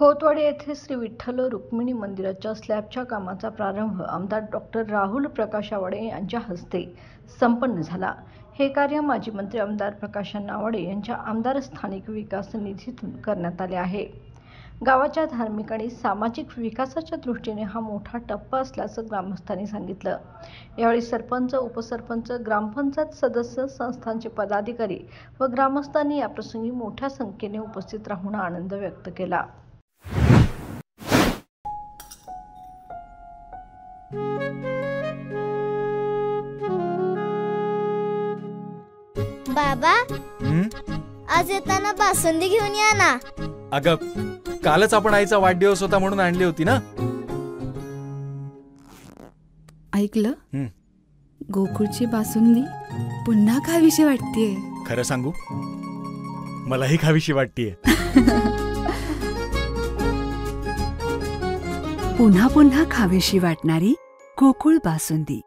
खोतवाडी येथे श्री विठ्ठल रुक्मिणी मंदिराच्या स्लॅबच्या कामाचा प्रारंभ आमदार डॉक्टर राहुल प्रकाश आवाडे यांच्या हस्ते संपन्न झाला। हे कार्य माजी मंत्री आमदार प्रकाश आवाडे यांच्या आमदार स्थानिक विकास निधीतून करण्यात आले आहे। गावाच्या धार्मिक आणि सामाजिक विकासाच्या दृष्टीने हा मोठा टप्पा असल्याचं ग्रामस्थांनी सांगितलं। यावेळी सरपंच, उपसरपंच, ग्रामपंचायत सदस्य, संस्थांचे पदाधिकारी व ग्रामस्थांनी याप्रसंगी मोठ्या संख्येने उपस्थित राहून आनंद व्यक्त केला। बाबा, आज येताना बासुंदी घेऊन या ना। अगं, कालच आपण आईचा वाढदिवस होता म्हणून आणली होती ना। ऐकलं, गोकुळची बासुंदी पुन्हा खावीशी वाटतेय। खरं सांगू, मलाही खावीशी वाटतेय। पुन्हा पुन्हा खावीशी वाटणारी गोकुळ बासुंदी।